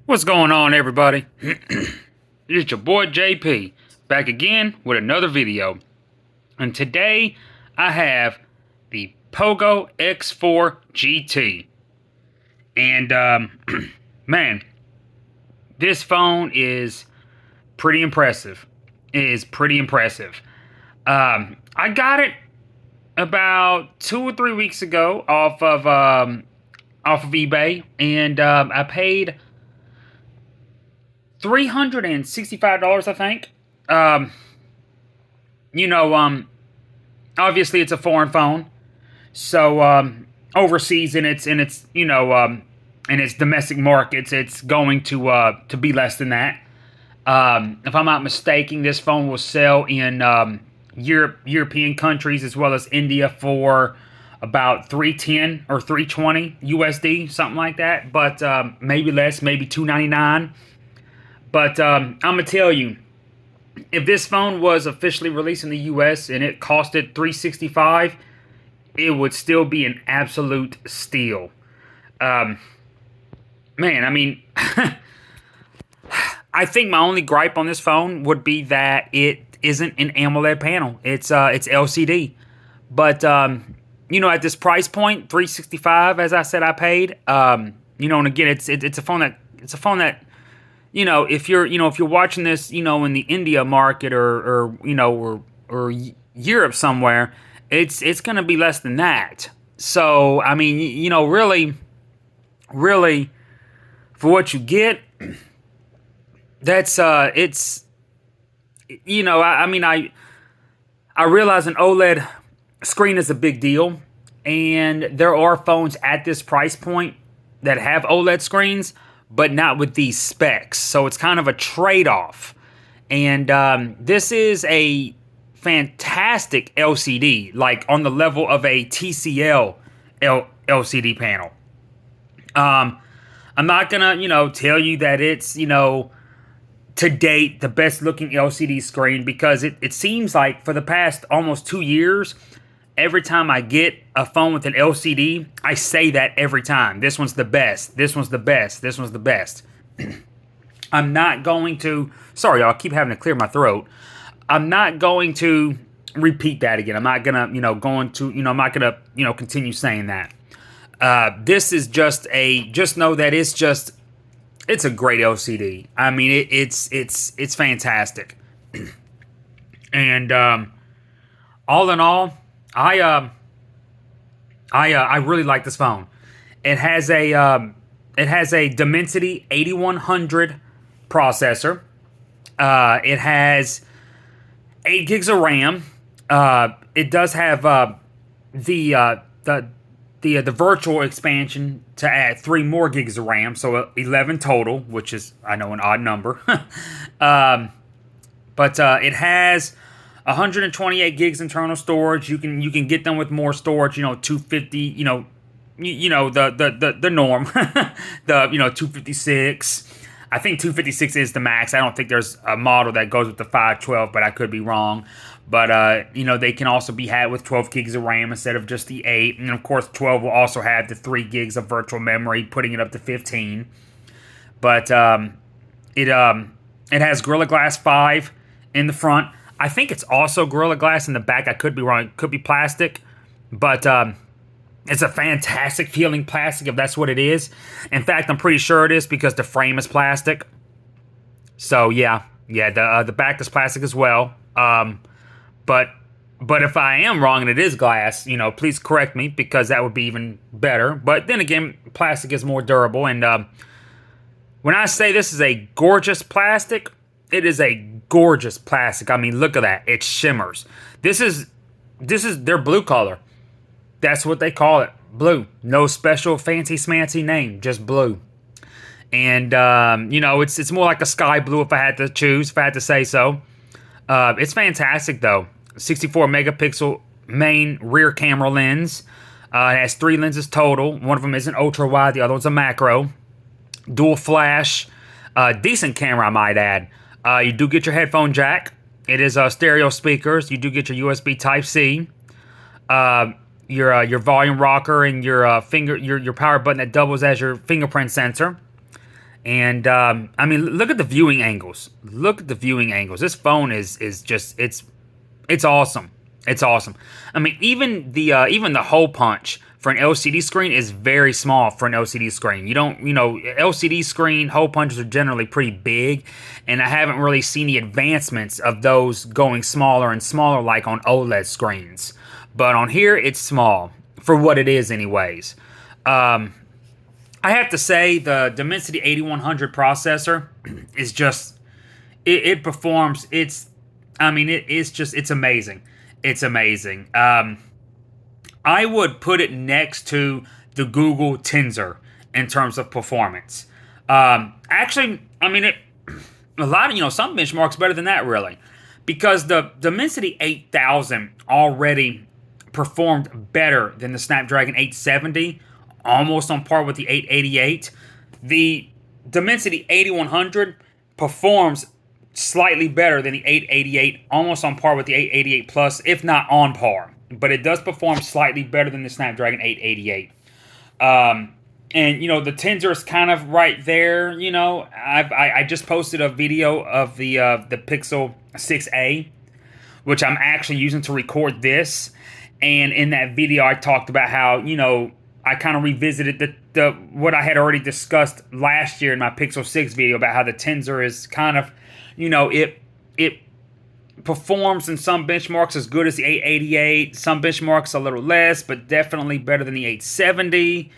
What's going on, everybody? It's your boy JP, back again with another video. And today I have the Poco X4 GT. And man, this phone is pretty impressive. It is pretty impressive. I got it about 2 or 3 weeks ago off of eBay, and I paid $365, I think. Um, you know, obviously it's a foreign phone, so overseas in its in its domestic markets, it's going to be less than that. If I'm not mistaken, this phone will sell in European countries as well as India for about 310 or 320 USD, something like that. But maybe less, maybe 299. But I'm gonna tell you, if this phone was officially released in the U.S. and it costed $365, it would still be an absolute steal. Um, Man, I mean, I think my only gripe on this phone would be that it isn't an AMOLED panel. It's LCD. But at this price point, $365, as I said, I paid. And again, it's a phone that if you're watching this, in the India market or Europe somewhere, it's going to be less than that. So I mean, really, for what you get, that's it's I realize an OLED screen is a big deal, and there are phones at this price point that have OLED screens, but not with these specs. So it's kind of a trade-off. And this is a fantastic LCD, like on the level of a TCL LCD panel. I'm not gonna, tell you that it's, to date the best looking LCD screen, because it seems like for the past almost 2 years, every time I get a phone with an LCD, I say that every time. This one's the best. This one's the best. This one's the best. I'm not going to... Sorry, y'all. I keep having to clear my throat. I'm not going to repeat that again. I'm not going to, I'm not going to, continue saying that. This is just just know that it's a great LCD. I mean, it's fantastic. And all in all, I really like this phone. It has a Dimensity 8100 processor. It has 8 gigs of RAM. It does have the virtual expansion to add 3 more gigs of RAM, so 11 total, which is, I know, an odd number. But it has 128 gigs internal storage. You can get them with more storage, 250, the norm, the 256. I think 256 is the max. I don't think there's a model that goes with the 512, but I could be wrong. But they can also be had with 12 gigs of RAM instead of just the 8, and of course 12 will also have the 3 gigs of virtual memory, putting it up to 15. But it has Gorilla Glass 5 in the front. I think it's also Gorilla Glass in the back. I could be wrong. It could be plastic. But it's a fantastic feeling plastic, if that's what it is. In fact, I'm pretty sure it is, because the frame is plastic. So, yeah, the back is plastic as well. But if I am wrong and it is glass, please correct me, because that would be even better. But then again, plastic is more durable. And when I say this is a gorgeous plastic, it is a gorgeous plastic. I mean, look at that. It shimmers. This is their blue color. That's what they call it. Blue. No special fancy smancy name. Just blue. And, it's more like a sky blue if I had to choose, if I had to say so. It's fantastic, though. 64 megapixel main rear camera lens. It has 3 lenses total. One of them is an ultra wide. The other one's a macro. Dual flash. Decent camera, I might add. You do get your headphone jack. It is stereo speakers. You do get your USB Type-C. Your volume rocker and your power button that doubles as your fingerprint sensor. And I mean, look at the viewing angles. Look at the viewing angles. This phone is just it's awesome. It's awesome. I mean, even the hole punch for an LCD screen is very small for an LCD screen. You don't, LCD screen hole punches are generally pretty big, and I haven't really seen the advancements of those going smaller and smaller like on OLED screens. But on here, it's small for what it is, anyways. I have to say the Dimensity 8100 processor is just it performs. It's amazing. It's amazing. I would put it next to the Google Tensor in terms of performance. Actually, I mean, a lot of, some benchmarks better than that, really. Because the Dimensity 8000 already performed better than the Snapdragon 870, almost on par with the 888. The Dimensity 8100 performs slightly better than the 888, almost on par with the 888 Plus, if not on par. But it does perform slightly better than the Snapdragon 888. And the Tensor is kind of right there. I just posted a video of the Pixel 6a, which I'm actually using to record this. And in that video, I talked about how I kind of revisited the what I had already discussed last year in my Pixel 6 video about how the Tensor is kind of, it performs in some benchmarks as good as the 888, some benchmarks a little less, but definitely better than the 870.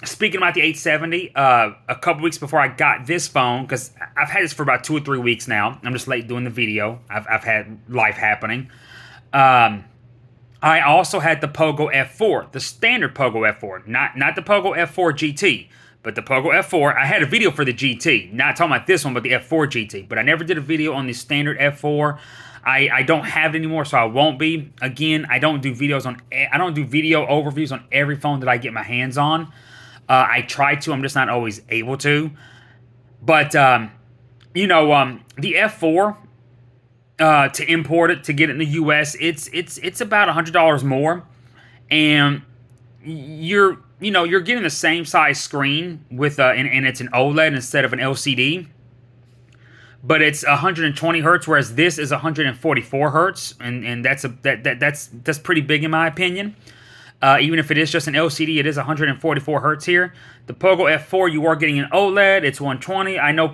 Speaking about the 870, a couple weeks before I got this phone, because I've had this for about 2 or 3 weeks now. I'm just late doing the video. I've had life happening. I also had the Poco F4, the standard Poco F4, not the Poco F4 GT, but the Poco F4. I had a video for the GT, not talking about this one, but the F4 GT. But I never did a video on the standard F4. I don't have it anymore, so I won't be. Again, I don't do video overviews on every phone that I get my hands on. I try to, I'm just not always able to. But the F4. To import it, to get it in the U.S., it's about $100 more, and you're getting the same size screen with and it's an OLED instead of an LCD, but it's 120 hertz, whereas this is 144 hertz, and that's pretty big in my opinion. Even if it is just an LCD, it is 144 hertz here. The Poco F4, you are getting an OLED. It's 120. I know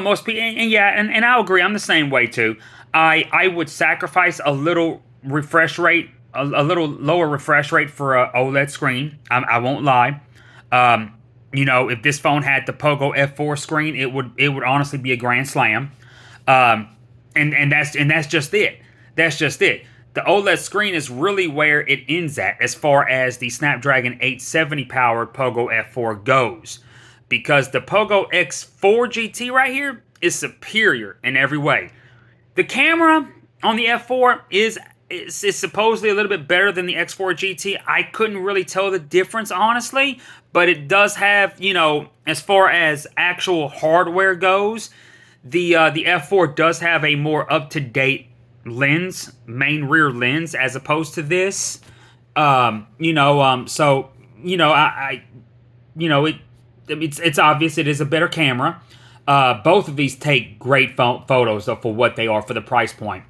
most people, and I'll agree, I'm the same way too. I would sacrifice a little refresh rate, a little lower refresh rate for a OLED screen. I won't lie. If this phone had the Poco F4 screen, it would honestly be a grand slam. And that's just it. That's just it. The OLED screen is really where it ends at as far as the Snapdragon 870 powered Poco F4 goes. Because the Poco X4 GT right here is superior in every way. The camera on the F4 is supposedly a little bit better than the X4 GT. I couldn't really tell the difference, honestly. But it does have, as far as actual hardware goes, the F4 does have a more up-to-date lens, main rear lens, as opposed to this. It's obvious it is a better camera. Both of these take great photos for what they are for the price point.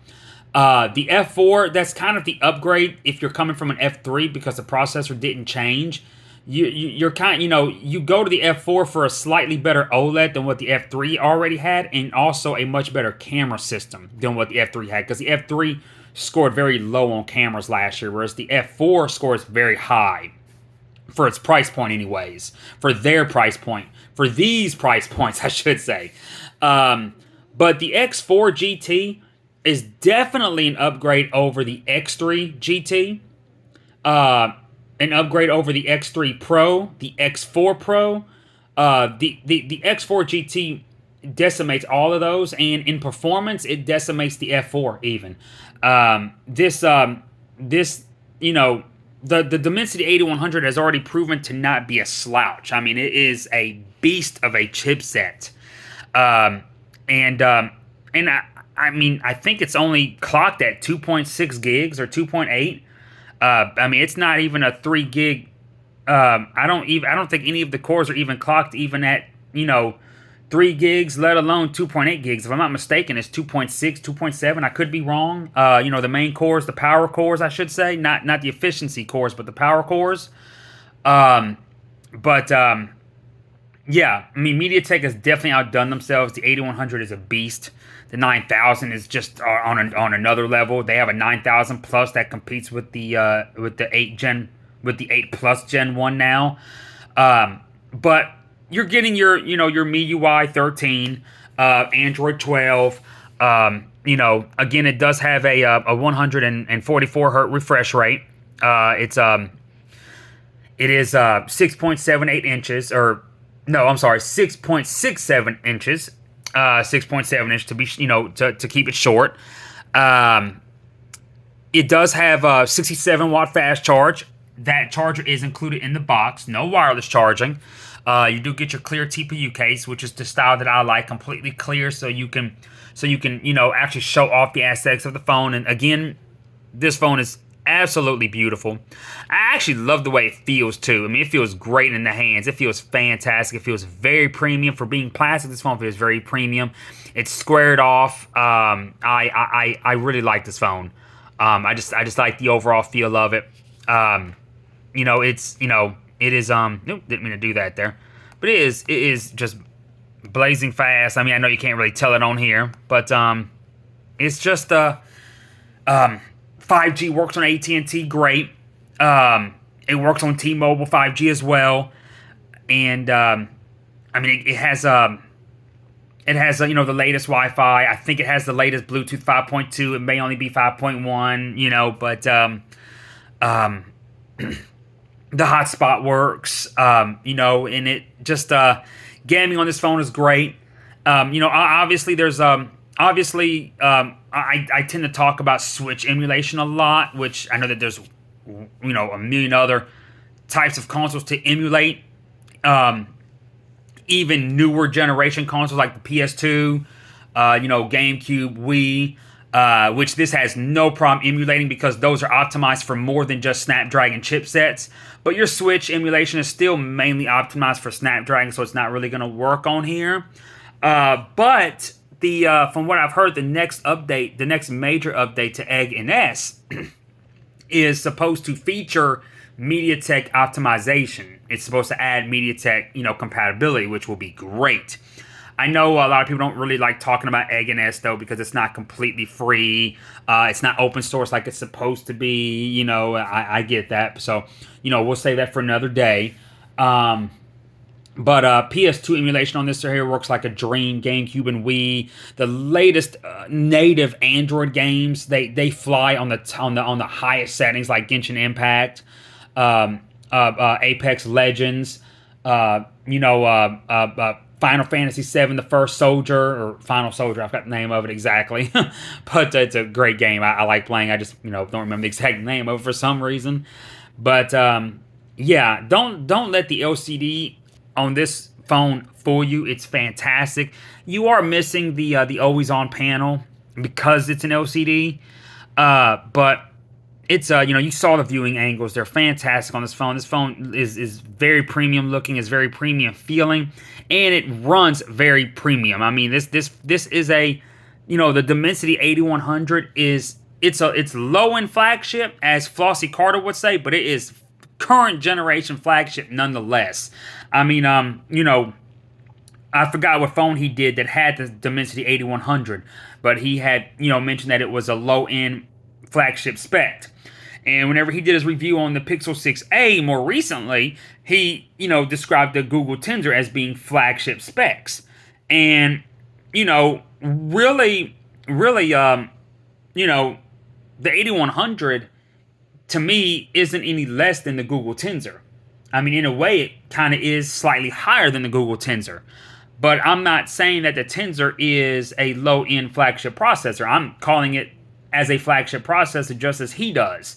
The F4, that's kind of the upgrade if you're coming from an F3 because the processor didn't change. You go to the F4 for a slightly better OLED than what the F3 already had, and also a much better camera system than what the F3 had, because the F3 scored very low on cameras last year, whereas the F4 scores very high. For its price point anyways. For their price point. For these price points, I should say. But the X4 GT is definitely an upgrade over the X3 GT. An upgrade over the X3 Pro. The X4 Pro. The X4 GT decimates all of those. And in performance, it decimates the F4 even. The Dimensity 8100 has already proven to not be a slouch. I mean, it is a beast of a chipset. I think it's only clocked at 2.6 gigs or 2.8. It's not even a 3 gig I don't think any of the cores are even clocked even at 3 gigs, let alone 2.8 gigs. If I'm not mistaken, it's 2.6, 2.7. I could be wrong. The main cores, the power cores, I should say, not the efficiency cores, but the power cores. Um, but Yeah, I mean, MediaTek has definitely outdone themselves. The 8100 is a beast. The 9000 is just on another level. They have a 9000 plus that competes with the 8 plus Gen 1 now. But you're getting your MIUI 13, Android 12. Again, it does have a 144 hertz refresh rate. It is 6.78 inches, or no, I'm sorry, 6.67 inches. 6.7 inch to be, to keep it short. It does have a 67 watt fast charge. That charger is included in the box. No wireless charging. You do get your clear TPU case, which is the style that I like, completely clear, so you can actually show off the aesthetics of the phone. And again, this phone is absolutely beautiful. I actually love the way it feels too. I mean, it feels great in the hands. It feels fantastic. It feels very premium for being plastic. This phone feels very premium. It's squared off. I really like this phone. I just like the overall feel of it. It is nope, didn't mean to do that there. But it is just blazing fast. I mean, I know you can't really tell it on here, but it's just 5G works on AT&T great. It works on T-Mobile 5G as well, and it has the latest Wi-Fi. I think it has the latest Bluetooth 5.2. It may only be 5.1, but the hotspot works. And it just gaming on this phone is great. Obviously there's I tend to talk about Switch emulation a lot, which I know that there's a million other types of consoles to emulate. Even newer generation consoles like the PS2, GameCube, Wii, which this has no problem emulating because those are optimized for more than just Snapdragon chipsets. But your Switch emulation is still mainly optimized for Snapdragon, so it's not really going to work on here. But from what I've heard, the next major update to Egg and S is supposed to feature MediaTek optimization. It's supposed to add MediaTek, compatibility, which will be great. I know a lot of people don't really like talking about Egg and S though because it's not completely free. It's not open source like it's supposed to be. I get that. So, we'll save that for another day. But PS2 emulation on this here works like a dream. GameCube and Wii, the latest native Android games, they fly on the highest settings like Genshin Impact, Apex Legends, Final Fantasy VII, The First Soldier, or Final Soldier, I forgot the name of it exactly, but it's a great game. I like playing. I just don't remember the exact name of it for some reason. But don't let the LCD on this phone fool you. It's fantastic. You are missing the always on panel because it's an LCD, but it's you saw the viewing angles. They're fantastic on this phone. This phone is very premium looking, is very premium feeling, and it runs very premium. I mean, this is a the Dimensity 8100 it's low end flagship, as Flossie Carter would say, but it is current generation flagship nonetheless. I mean, I forgot what phone he did that had the Dimensity 8100, but he had mentioned that it was a low end flagship spec. And whenever he did his review on the Pixel 6a more recently, he, described the Google Tensor as being flagship specs. And, really, the 8100, to me, isn't any less than the Google Tensor. I mean, in a way, it kind of is slightly higher than the Google Tensor. But I'm not saying that the Tensor is a low-end flagship processor. I'm calling it as a flagship processor just as he does.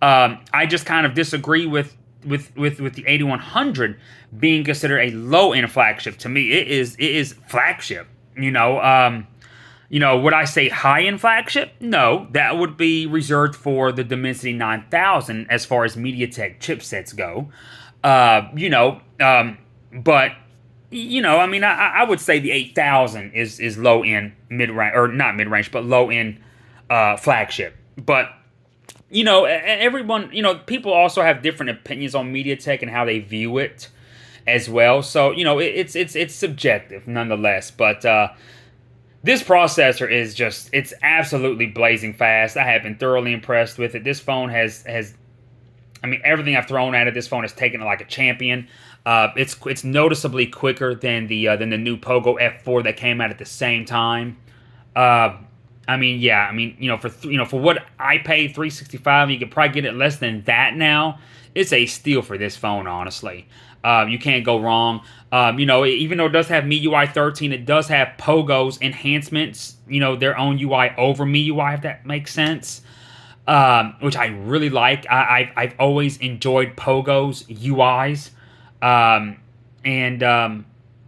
I just kind of disagree with the 8100 being considered a low-end flagship. To me, it is flagship. Would I say high-end flagship? No, that would be reserved for the Dimensity 9000 as far as MediaTek chipsets go. You know, but I mean, I would say the 8000 is low end mid range, or not mid range, but low end flagship. But everyone, people also have different opinions on MediaTek and how they view it as well. So it's subjective nonetheless. But this processor is it's absolutely blazing fast. I have been thoroughly impressed with it. This phone has I mean, everything I've thrown at it, this phone has taken it like a champion. It's noticeably quicker than the new Poco F4 that came out at the same time. I mean, yeah, I mean, for what I paid, $365, you could probably get it less than that now. It's a steal for this phone, honestly. You can't go wrong. Even though it does have MIUI 13, it does have Pogo's enhancements, their own UI over MIUI, if that makes sense. Which I really like. I've always enjoyed Pogo's UIs.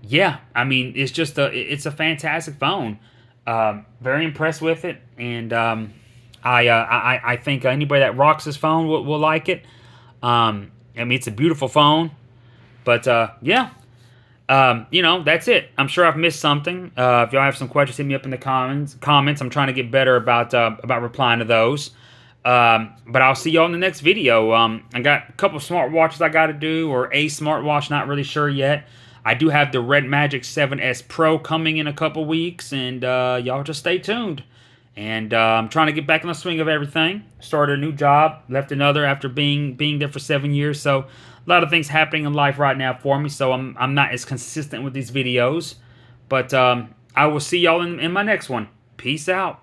Yeah, I mean, it's a fantastic phone. Very impressed with it, and I think anybody that rocks this phone will like it. I mean, it's a beautiful phone, but yeah. That's it. I'm sure I've missed something. If y'all have some questions, hit me up in the comments. I'm trying to get better about replying to those. But I'll see y'all in the next video. I got a couple smartwatches I got to do, or a smartwatch, not really sure yet. I do have the Red Magic 7S Pro coming in a couple weeks, and y'all just stay tuned. And I'm trying to get back in the swing of everything. Started a new job, left another after being there for 7 years. So a lot of things happening in life right now for me, so I'm not as consistent with these videos. But I will see y'all in my next one. Peace out.